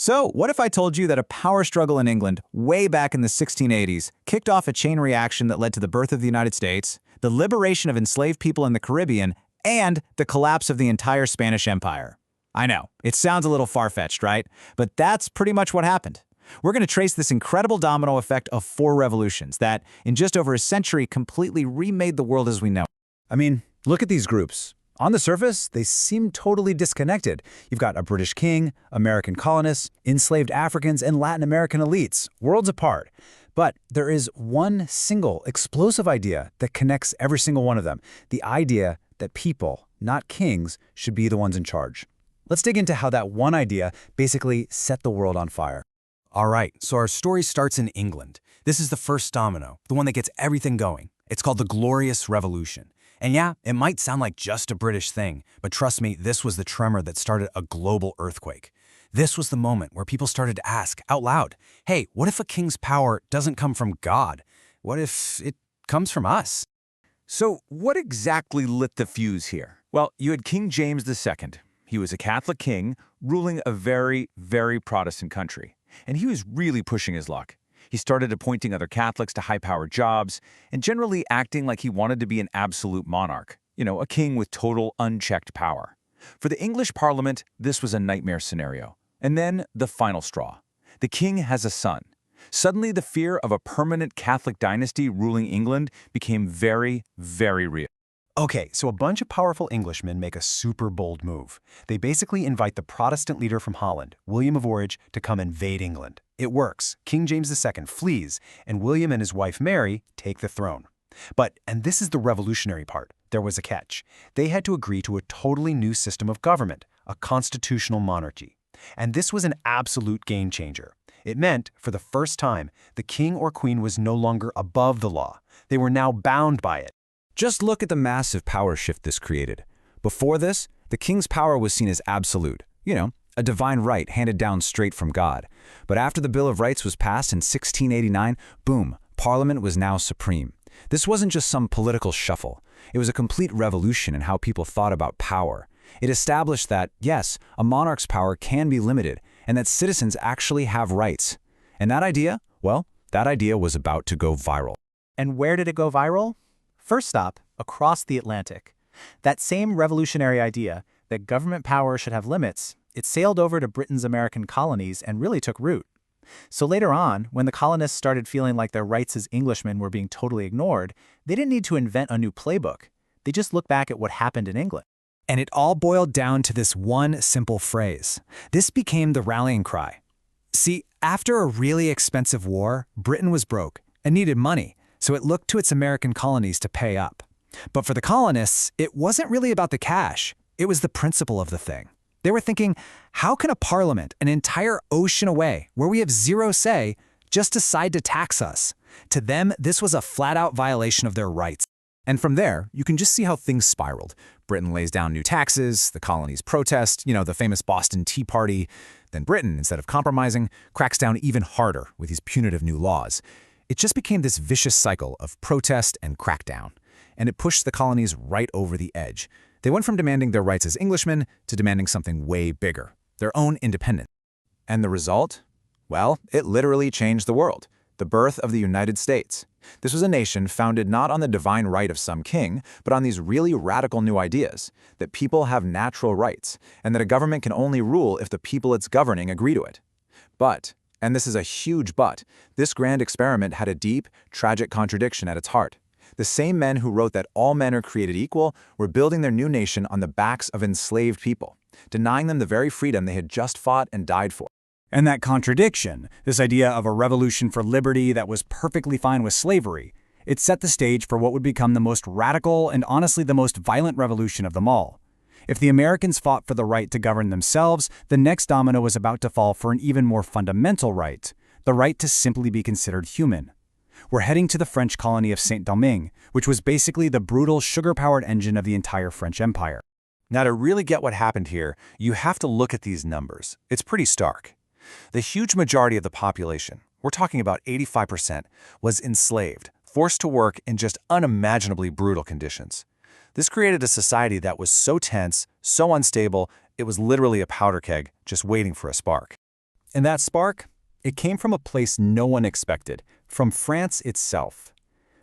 So, what if I told you that a power struggle in England way back in the 1680s kicked off a chain reaction that led to the birth of the United States, the liberation of enslaved people in the Caribbean, and the collapse of the entire Spanish Empire? I know, it sounds a little far-fetched, right? But that's pretty much what happened. We're going to trace this incredible domino effect of 4 revolutions that, in just over a century, completely remade the world as we know it. I mean, look at these groups. On the surface, they seem totally disconnected. You've got a British king, American colonists, enslaved Africans, and Latin American elites, worlds apart. But there is one single explosive idea that connects every single one of them, the idea that people, not kings, should be the ones in charge. Let's dig into how that one idea basically set the world on fire. All right, so our story starts in England. This is the first domino, the one that gets everything going. It's called the Glorious Revolution. And yeah, it might sound like just a British thing, but trust me, this was the tremor that started a global earthquake. This was the moment where people started to ask out loud, hey, what if a king's power doesn't come from God? What if it comes from us? So what exactly lit the fuse here? Well, you had King James II. He was a Catholic king ruling a very, very Protestant country. And he was really pushing his luck. He started appointing other Catholics to high-powered jobs and generally acting like he wanted to be an absolute monarch, a king with total unchecked power. For the English Parliament, this was a nightmare scenario. And then the final straw. The king has a son. Suddenly, the fear of a permanent Catholic dynasty ruling England became very, very real. Okay, so a bunch of powerful Englishmen make a super bold move. They basically invite the Protestant leader from Holland, William of Orange, to come invade England. It works. King James II flees, and William and his wife Mary take the throne. But, and this is the revolutionary part, there was a catch. They had to agree to a totally new system of government, a constitutional monarchy. And this was an absolute game changer. It meant, for the first time, the king or queen was no longer above the law. They were now bound by it. Just look at the massive power shift this created. Before this, the king's power was seen as absolute, a divine right handed down straight from God. But after the Bill of Rights was passed in 1689, boom, Parliament was now supreme. This wasn't just some political shuffle. It was a complete revolution in how people thought about power. It established that, yes, a monarch's power can be limited, and that citizens actually have rights. And that idea, well, that idea was about to go viral. And where did it go viral? First stop, across the Atlantic. That same revolutionary idea that government power should have limits, it sailed over to Britain's American colonies and really took root. So later on, when the colonists started feeling like their rights as Englishmen were being totally ignored, they didn't need to invent a new playbook. They just looked back at what happened in England. And it all boiled down to this one simple phrase. This became the rallying cry. See, after a really expensive war, Britain was broke and needed money, so it looked to its American colonies to pay up. But for the colonists, it wasn't really about the cash. It was the principle of the thing. They were thinking, how can a parliament, an entire ocean away, where we have zero say, just decide to tax us? To them, this was a flat-out violation of their rights. And from there, you can just see how things spiraled. Britain lays down new taxes, the colonies protest, the famous Boston Tea Party. Then Britain, instead of compromising, cracks down even harder with these punitive new laws. It just became this vicious cycle of protest and crackdown. And it pushed the colonies right over the edge. They went from demanding their rights as Englishmen to demanding something way bigger, their own independence. And the result? Well, it literally changed the world. The birth of the United States. This was a nation founded not on the divine right of some king, but on these really radical new ideas, that people have natural rights, and that a government can only rule if the people it's governing agree to it. But, and this is a huge but, this grand experiment had a deep, tragic contradiction at its heart. The same men who wrote that all men are created equal were building their new nation on the backs of enslaved people, denying them the very freedom they had just fought and died for. And that contradiction, this idea of a revolution for liberty that was perfectly fine with slavery, it set the stage for what would become the most radical and honestly the most violent revolution of them all. If the Americans fought for the right to govern themselves, the next domino was about to fall for an even more fundamental right, the right to simply be considered human. We're heading to the French colony of Saint-Domingue, which was basically the brutal sugar-powered engine of the entire French Empire. Now, to really get what happened here, you have to look at these numbers. It's pretty stark. The huge majority of the population, we're talking about 85%, was enslaved, forced to work in just unimaginably brutal conditions. This created a society that was so tense, so unstable, it was literally a powder keg just waiting for a spark. And that spark? It came from a place no one expected, from France itself.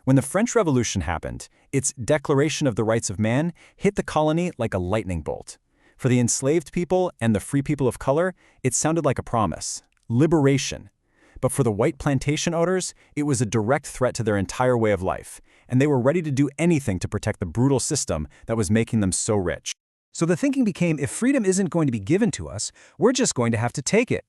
When the French Revolution happened, its Declaration of the Rights of Man hit the colony like a lightning bolt. For the enslaved people and the free people of color, it sounded like a promise, liberation. But for the white plantation owners, it was a direct threat to their entire way of life, and they were ready to do anything to protect the brutal system that was making them so rich. So the thinking became, if freedom isn't going to be given to us, we're just going to have to take it.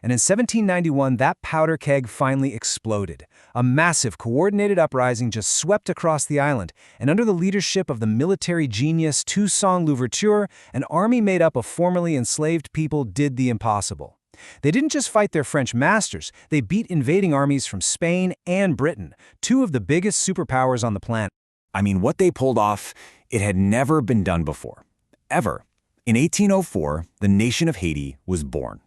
And in 1791, that powder keg finally exploded. A massive, coordinated uprising just swept across the island, and under the leadership of the military genius Toussaint Louverture, an army made up of formerly enslaved people did the impossible. They didn't just fight their French masters, they beat invading armies from Spain and Britain, two of the biggest superpowers on the planet. I mean, what they pulled off, it had never been done before. Ever. In 1804, the nation of Haiti was born.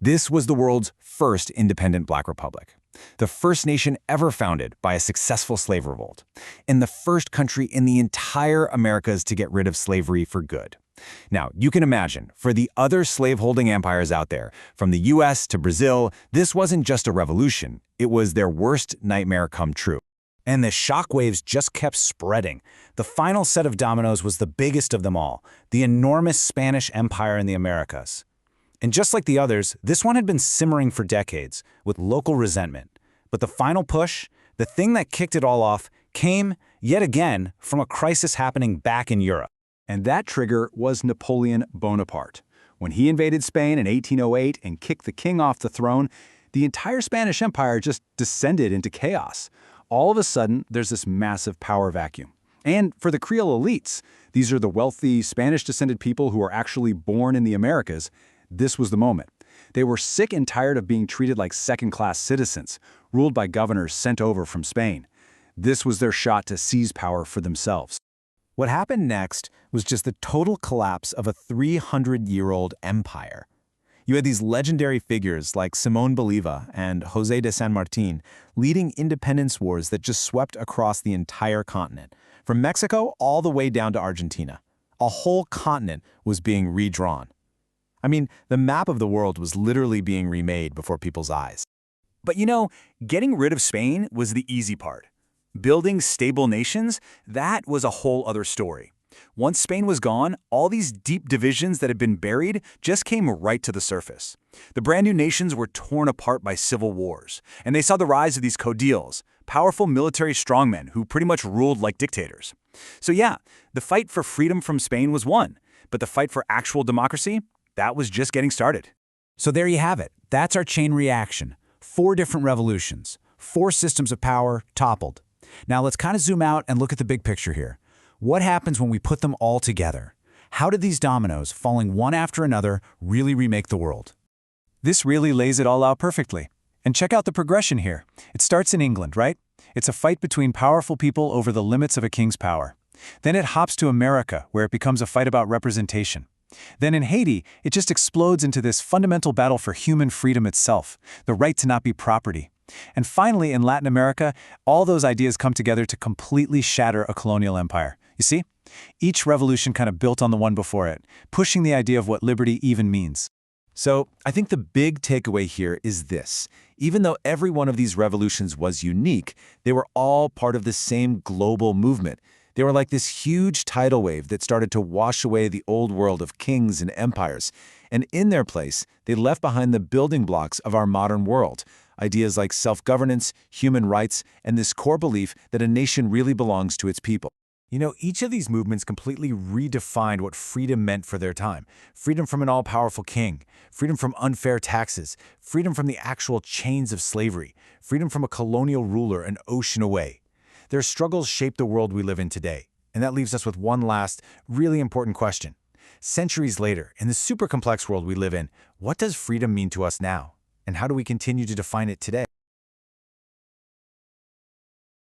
This was the world's first independent Black republic, the first nation ever founded by a successful slave revolt, and the first country in the entire Americas to get rid of slavery for good. Now, you can imagine, for the other slaveholding empires out there, from the US to Brazil, this wasn't just a revolution, it was their worst nightmare come true. And the shockwaves just kept spreading. The final set of dominoes was the biggest of them all, the enormous Spanish Empire in the Americas. And just like the others, this one had been simmering for decades, with local resentment. But the final push, the thing that kicked it all off, came, yet again, from a crisis happening back in Europe. And that trigger was Napoleon Bonaparte. When he invaded Spain in 1808 and kicked the king off the throne, the entire Spanish Empire just descended into chaos. All of a sudden, there's this massive power vacuum. And for the Creole elites, these are the wealthy, Spanish-descended people who are actually born in the Americas, this was the moment. They were sick and tired of being treated like second-class citizens, ruled by governors sent over from Spain. This was their shot to seize power for themselves. What happened next was just the total collapse of a 300-year-old empire. You had these legendary figures like Simón Bolívar and José de San Martín leading independence wars that just swept across the entire continent, from Mexico all the way down to Argentina. A whole continent was being redrawn. I mean, the map of the world was literally being remade before people's eyes. But you know, getting rid of Spain was the easy part. Building stable nations, that was a whole other story. Once Spain was gone, all these deep divisions that had been buried just came right to the surface. The brand new nations were torn apart by civil wars, and they saw the rise of these caudillos, powerful military strongmen who pretty much ruled like dictators. So yeah, the fight for freedom from Spain was won, but the fight for actual democracy, that was just getting started. So there you have it. That's our chain reaction. 4 different revolutions, 4 systems of power toppled. Now let's kind of zoom out and look at the big picture here. What happens when we put them all together? How did these dominoes, falling one after another, really remake the world? This really lays it all out perfectly. And check out the progression here. It starts in England, right? It's a fight between powerful people over the limits of a king's power. Then it hops to America, where it becomes a fight about representation. Then in Haiti, it just explodes into this fundamental battle for human freedom itself, the right to not be property. And finally, in Latin America, all those ideas come together to completely shatter a colonial empire. You see? Each revolution kind of built on the one before it, pushing the idea of what liberty even means. So I think the big takeaway here is this. Even though every one of these revolutions was unique, they were all part of the same global movement. They were like this huge tidal wave that started to wash away the old world of kings and empires. And in their place, they left behind the building blocks of our modern world. Ideas like self-governance, human rights, and this core belief that a nation really belongs to its people. You know, each of these movements completely redefined what freedom meant for their time. Freedom from an all-powerful king, freedom from unfair taxes, freedom from the actual chains of slavery, freedom from a colonial ruler an ocean away. Their struggles shaped the world we live in today. And that leaves us with one last, really important question. Centuries later, in the super complex world we live in, what does freedom mean to us now? And how do we continue to define it today?